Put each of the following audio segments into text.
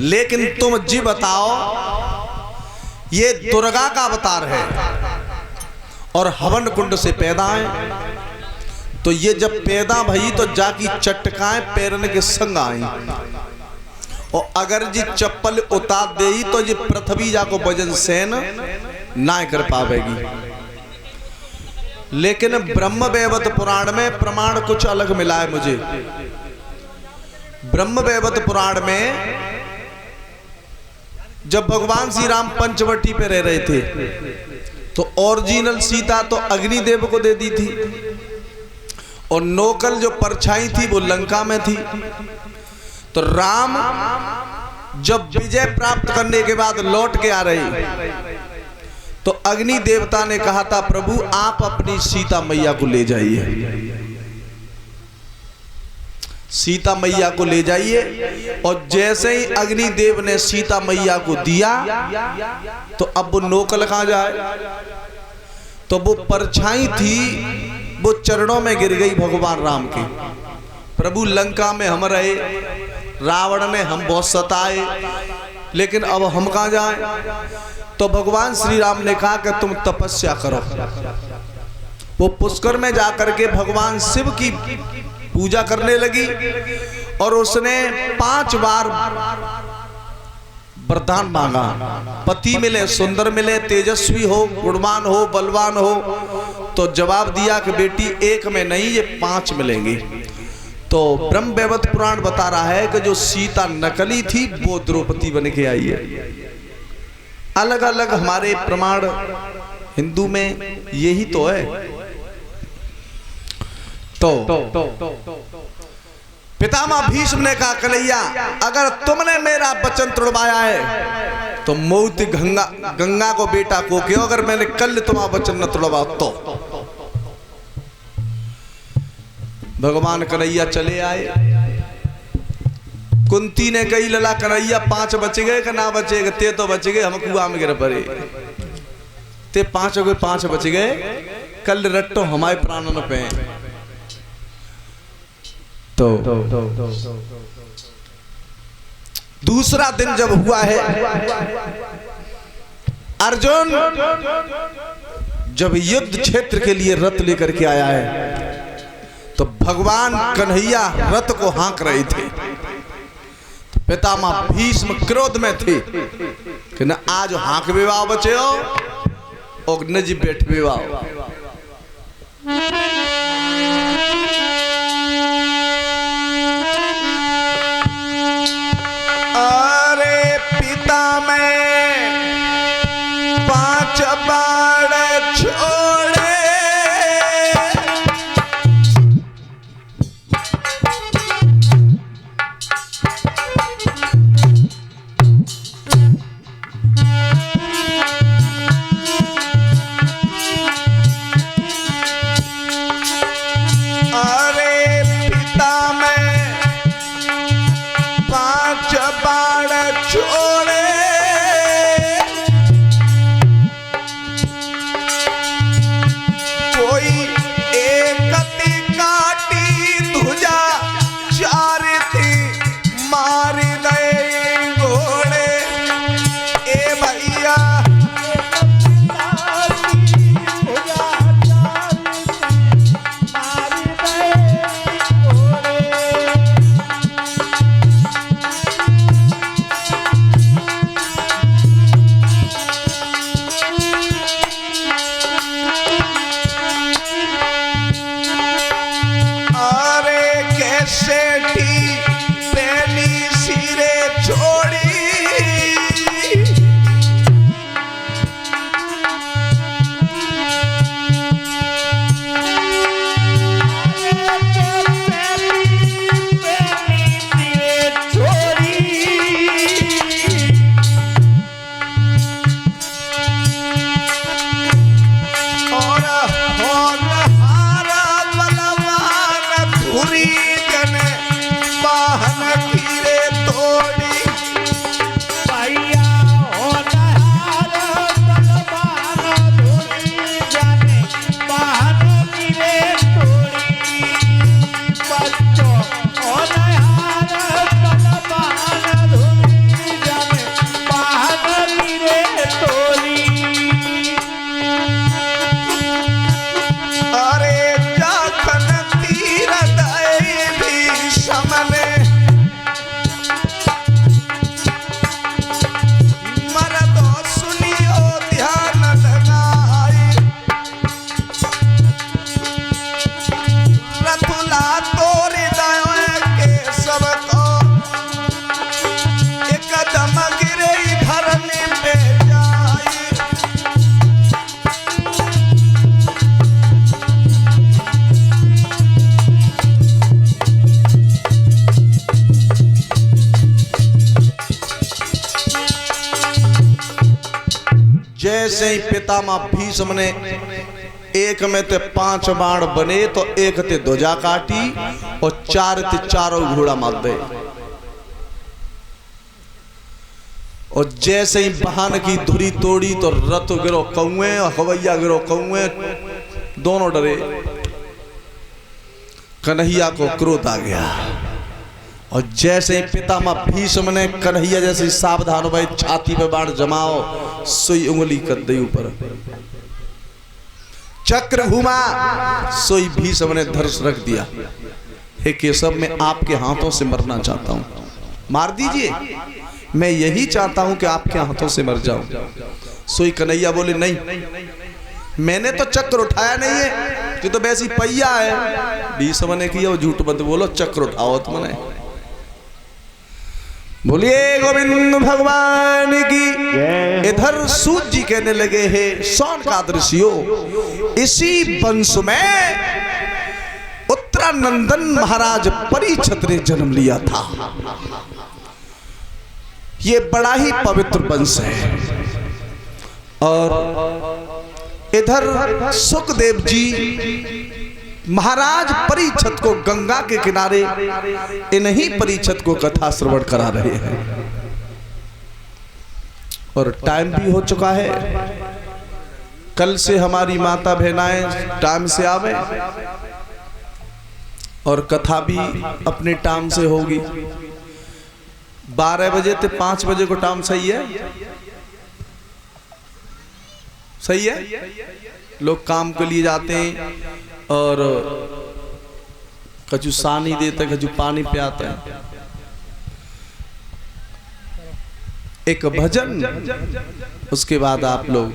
लेकिन तुम जी बताओ, ये दुर्गा का अवतार है और हवन कुंड से पैदा है, तो ये जब पैदा भई तो जाकी चटकाएं पैरन के संग आई, और अगर जी चप्पल उतार दे तो ये पृथ्वी जाको वजन सेन ना कर पावेगी। लेकिन ब्रह्म वैवर्त पुराण में प्रमाण कुछ अलग मिला है मुझे। ब्रह्म वैवर्त पुराण में जब भगवान श्री राम पंचवटी पे रह रहे थे तो ओरिजिनल सीता तो अग्निदेव को दे दी थी, और नोकल जो परछाई थी वो लंका में थी। तो राम जब विजय प्राप्त करने के बाद लौट के आ रहे तो अग्नि देवता ने कहा था, प्रभु आप अपनी सीता मैया को ले जाइए, सीता मैया को ले जाइए। और जैसे ही अग्निदेव ने सीता मैया को दिया तो अब वो नोकल कहां जाए, तो वो परछाई थी वो चरणों में गिर गई भगवान राम के। प्रभु लंका में हम रहे, रावण ने हम बहुत सताए, लेकिन अब हम कहां जाए। तो भगवान श्री राम ने कहा कि तुम तपस्या करो। वो पुष्कर में जाकर के भगवान शिव की पूजा करने लगी, और उसने 5 बार वरदान मांगा, पति मिले, सुंदर मिले, तेजस्वी हो, गुणवान हो, बलवान हो। तो जवाब दिया कि बेटी एक में नहीं, ये 5 मिलेंगे। तो ब्रह्म वैवर्त पुराण बता रहा है कि जो सीता नकली थी वो द्रौपदी बन के आई है। अलग अलग हमारे प्रमाण हिंदू में यही तो है। तो पितामह भीष्म ने कहा, कन्हैया अगर तुमने मेरा वचन तोड़वाया है तो मौत गंगा को बेटा को क्यों, अगर मैंने कल तुम्हारा वचन न तोड़वा तो। भगवान कन्हैया चले आए। कुंती ने कही, लला कन्हैया 5 बच गए कि ना बचे, ते तो बच गए, हम कुआं में गिर पड़े, ते 5 बच गए, कल रट्टो हमारे प्राणन पे। तो दूसरा दिन जब हुआ है, अर्जुन जब युद्ध क्षेत्र के लिए रथ लेकर के आया है तो भगवान कन्हैया रथ को हाँक रहे थे। तो पितामह भीष्म क्रोध में थे कि न आज हाँक विवाह बचे हो और न जी बैठ विवाह। अरे पिता मैं 5 बार छोड़े, अरे पिता मैं 5 बार छोड़े, कोई एक काटी ध्वजा, 4 थी मार गए घोड़े। ए भैया जैसे ही पितामह भीष्म ने एक में ते 5 बाण बने तो एक ते ध्वजा काटी और 4 ते चारों घोड़ा मार दे। और जैसे ही बहान की धुरी तोड़ी तो रथ गिरो कौए और हवैया गिरो कौए, दोनों डरे। कन्हैया को क्रोध आ गया और जैसे ही पितामह भीष्म ने कन्हैया जैसे सावधान भाई छाती पे बाण जमाओ, सोई उंगली कर दी ऊपर, चक्र घुमा, सोई भीष्म ने धनुष रख दिया। हे केशव, मैं आपके हाथों से मरना चाहता हूं, मार दीजिए, मैं यही चाहता हूं कि आपके हाथों से मर जाऊं। सोई कन्हैया बोले नहीं, मैंने तो चक्र उठाया नहीं है, कि तो वैसी पहिया है। भीष्म ने किया, झूठ मत बोलो, चक्र उठाओ तुमने। बोलिए गोविंद भगवान की। इधर सूत जी कहने लगे, हे सौनकादृशियो, इसी वंश में उत्तरानंदन महाराज परीक्षित ने जन्म लिया था। ये बड़ा ही पवित्र वंश है। और इधर सुखदेव जी महाराज परीक्षित को गंगा के किनारे इन्हीं परीक्षित को कथा श्रवण करा रहे हैं। और टाइम भी हो चुका है, कल से हमारी माता बहनाएं टाइम से आवे और कथा भी अपने टाइम से होगी। 12 बजे से 5 बजे को टाइम सही है? सही है? लोग काम के लिए जाते हैं और कछु सानी देते, कछु पानी पियाते हैं। एक भजन, उसके बाद आप लोग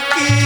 की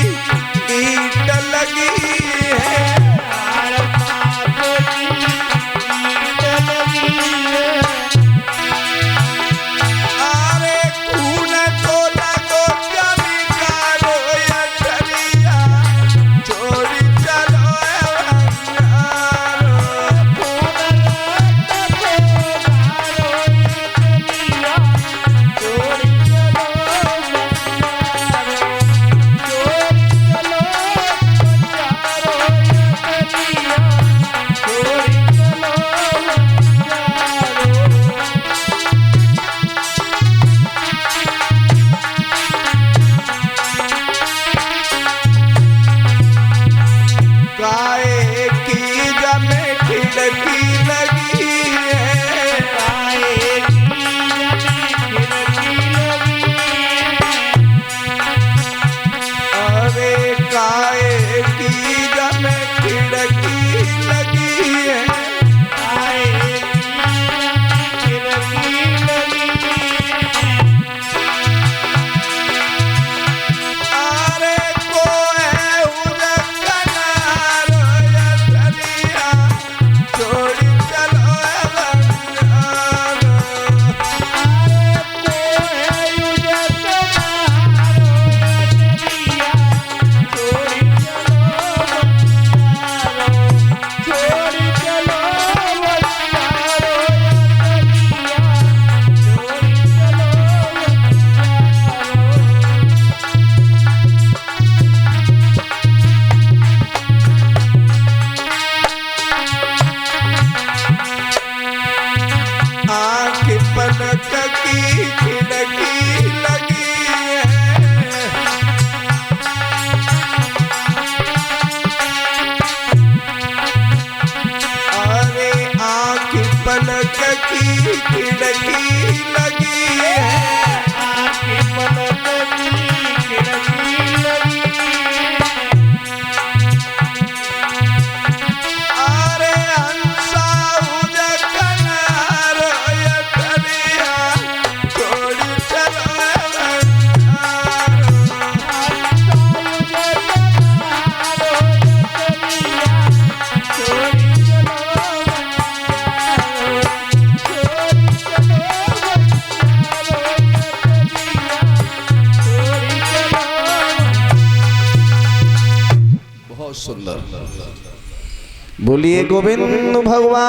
बोलिए गोविंद भगवान।